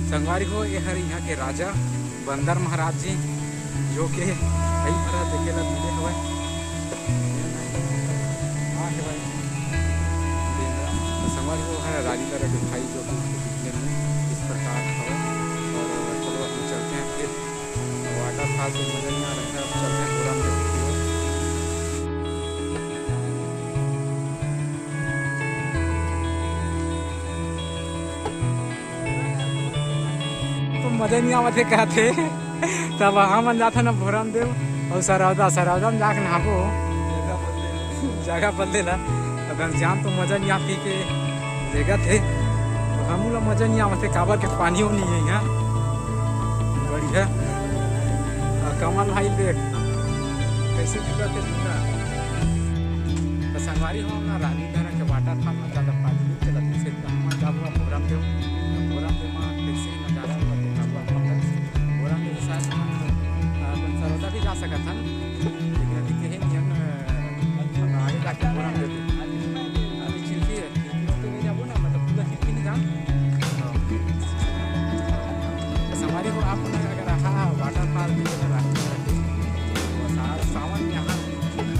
संगवारी हो ये हर यहाँ के राजा बंदर महाराज जी जो के कई तरह देखे ला मिले हवे संगवारी हो हर राजेंद्र के भाई जो दिखने में इस प्रकार हवे। और चलो हम चलते हैं फिर वाटर फॉल से मजा नहीं आ रहा है, चलते हैं पूरा मजा नहीं आवत कहते तब हम जाते ना भोरम देव और सरौदा में जाके नहाबो जगह बदले ला घनश्याम तो मजा नहीं आती के जगह थे तो हम लोग मजा नहीं आवत काबर के पानी नहीं है यहाँ बढ़िया। और कमल भाई देख कैसे दिक्कत है तो संगवारी हो ना रानी तरह के वाटर फॉल में ज़्यादा पानी नहीं चला से हम जाबो भोरम देव में कैसे नज़ारा सरौदा भी जा सकता था लेकिन अभी कहे नहीं हम आगे जाके पूरा देते अभी चिल्फी है तो नहीं जाबो ना मतलब पूरा चिल्फी नहीं जान हमारी को आप अगर हाँ वाटर फॉल भी सावन में यहाँ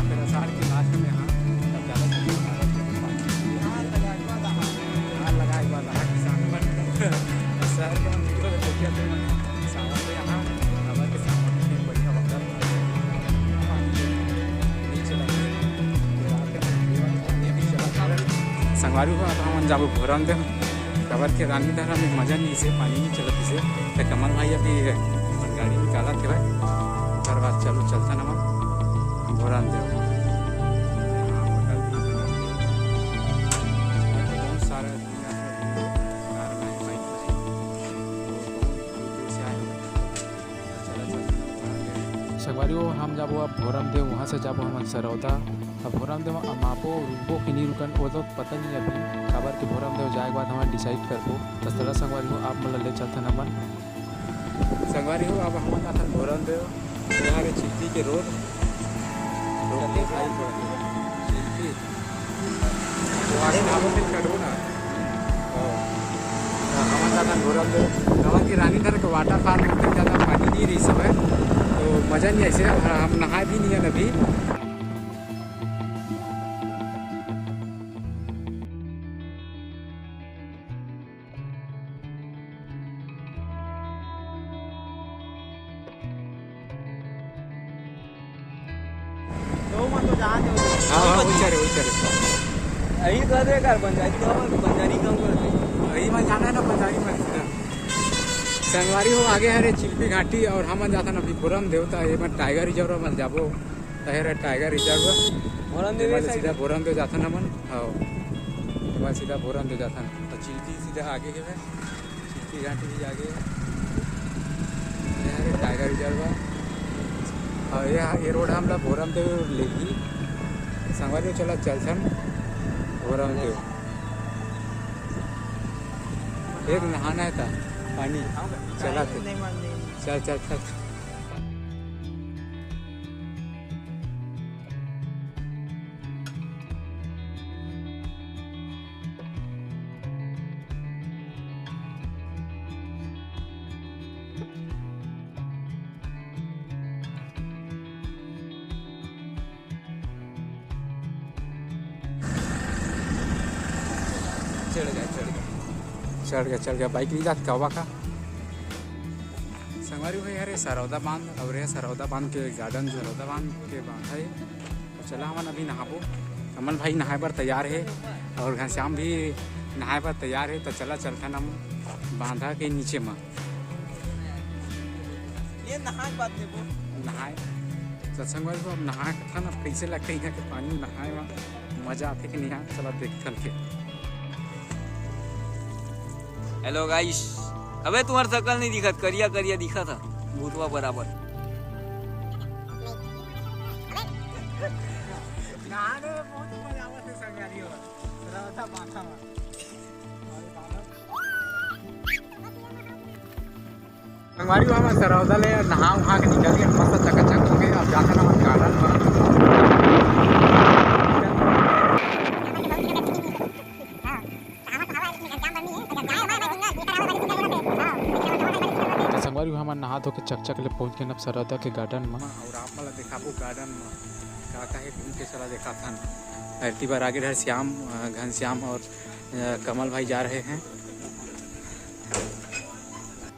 फिर आषाढ़ के लास्ट में यहाँ तब ज़्यादा लगाए बाद किसान शहर का वीडियो देखिए तो सावन में यहाँ संगवारी हो अब हम जाबो भोरम देव कबर के रानी धारा में मजा नहीं से पानी नहीं चलत इसे तो कमल भाई अभी गाड़ी निकाला थे भाई उसके बाद चलो चलता ना हम भोरम देव बहुत सारे संगवारी हो हम जाबो अब भोरम देव वहाँ से जाबो हम सरौदा अब भोरम देव मापो रुकबो कि नहीं रुकन वो तो पता नहीं अभी खबर के भोरम देव जाए के बाद हम डिसाइड करबो तो चला संगवारी हो आप मतलब ले चलते न अपन संगवारी हो अब हम आता भोरम देव यहाँ के चिल्फी के रोड रोके भाई चिल्फी तो आगे नामों से कटो ना हम आता भोरम देव हमारे की रानी धर के वाटर फॉल में ज़्यादा पानी नहीं रही सब है तो मज़ा नहीं ऐसे हम नहाए भी नहीं है अभी यही कर दे कर पंचायत तो पंजारी कम कर दे वही में जाना है ना पंजारी में संगवारी हो आगे हरे चिल्फी घाटी और हम जाता ना भोरम देवता ये में टाइगर रिजर्व में जाबो तहरे टाइगर रिजर्व भोरम देव सीधा भोरम देव जाता ना मन हाँ बाद सीधा भोरम देव जाता तो चिल्फी सीधा आगे है चिल्फी घाटी भी आगे हरे टाइगर रिजर्व और ये रोड हम लोग भोरम देव लेगी संगवारी चला चलसन भोरम देव एक नहाना है था पानी चला थे चल चल चल चढ़ गया बाइक नहीं जाती कौवा का संगवारी भाई यार सरौदा बांध और ये सरौदा बांध के गार्डन सरौदा बांध के बांध है तो चला हम अभी नहाबो कमल भाई नहाए पर तैयार है और घनश्याम भी नहाए पर तैयार है तो चला चलता हम बांधा के नीचे में ये नहाए बात नहाए तो संगवारी को अब नहा था ना कैसे लगता है यहाँ के पानी में नहाए में मजा आते कि नहीं यहाँ चला देख चल के। हेलो गाइस अबे तुम्हारा शकल नहीं दिखा करिया करिया दिखा था भूतवा बराबर संगवारी को हम सरौदा ले नहा वहाँ के निकल के मस्त चकाचक हो गए अब जाता ना गार्डन में हम नहा धो के चक ले पहुँच गए सरौदा के गार्डन में और आप मला दिखाबो गार्डन में का है घूम के चला देखा था। पहली बार आगे रहे श्याम घनश्याम और कमल भाई जा रहे हैं।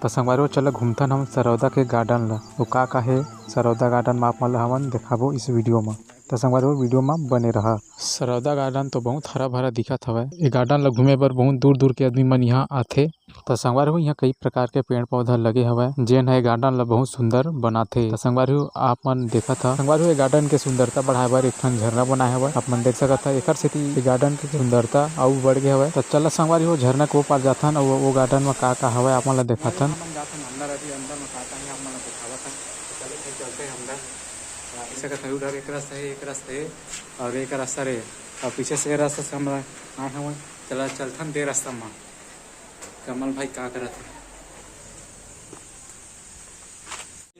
तो संगवारी चलो घूमथन हम सरौदा के गार्डन ला वो का है सरौदा गार्डन में आप मला हमन दिखाबो इस वीडियो में। तो संगवारी वीडियो में बने रहा। सरौदा गार्डन तो बहुत हरा भरा दिखत हवे। ये गार्डन ला घूमे बर बहुत दूर दूर के आदमी मन यहाँ आथे। तो संगवारी यहाँ कई प्रकार के पेड़ पौधा लगे हवे जेन है गार्डन ला बहुत सुंदर बनाथे। तो संगवारी आप मन देखा था संगवारी ये गार्डन के सुंदरता बढ़ाए बर एक ठन झरना बनाए हवे। आप मन देख सकत है एकर सेती गार्डन के सुंदरता अउ बढ़ गए हवे। तो चल संगवारी हो झरना को पार जाथन और वो गार्डन में का हवे आप मन ला देखाथन। उधर एक रास्ता है और एक रास्ता रे और पीछे से रास्ता से हम आए हुए चला चलथन दे रास्ता में। कमल भाई का करत है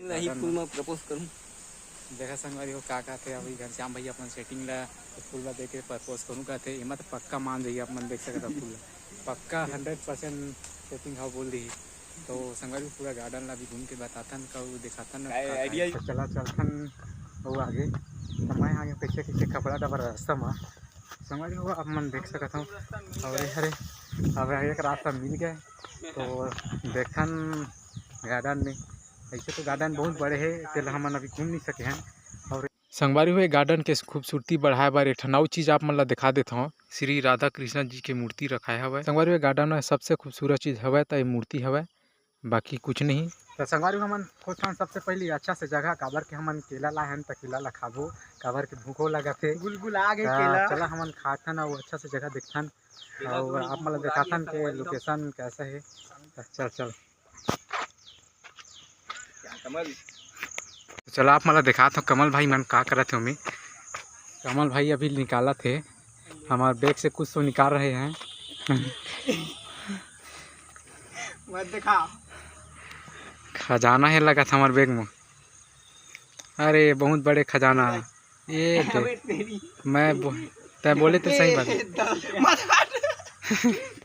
नहीं फूल में प्रपोज करूं देखा संगवारी हो का थे अभी घनश्याम भाई अपन सेटिंग ला फूल ला देके प्रपोज करूँ का थे इमा तो पक्का मान जाइए अपन देख सकते फूल पक्का 100% सेटिंग हाउ बोल दी। तो संगवारी पूरा गार्डन ला भी घूम के बताथन का दिखाथन आइडिया चला चलथन वो आगे मैं आगे पीछे पीछे कपड़ा डबर रास्ता में संगवारी हो अब मन देख सकता हूँ। और अरे अब एक रास्ता मिल गए तो देखन गार्डन में ऐसे तो गार्डन बहुत बड़े है तेल हम अभी घूम नहीं सके हैं। और संगवारी हुए गार्डन के खूबसूरती बढ़ाए बार एक नौ चीज आप मन ला दिखा देता हूँ। श्री राधा कृष्ण जी के मूर्ति रखाए हवे। संगवारी हुए गार्डन में सबसे खूबसूरत चीज हवे तो ये मूर्ति हवे बाकी कुछ नहीं। तो संगवारी हमन खोजथन सबसे पहले अच्छा से जगह काबर के हमन केला लाहन त केला ला खाबो काबर के भूखो लगथे गुलगुल आगे केला चला हमन खाथन और अच्छा से जगह देखथन और आप मन दिखाथन के लोकेशन कैसा है। चल चल चलो आप मला दिखात हो कमल भाई मन का करत हो। कमल भाई अभी निकाला थे हमारे बैग से कुछ तो निकाल रहे हैं। मत दिखा खजाना है लगा था हमारे बैग में। अरे बहुत बड़े खजाना है ये मैं तय बोले तो सही बात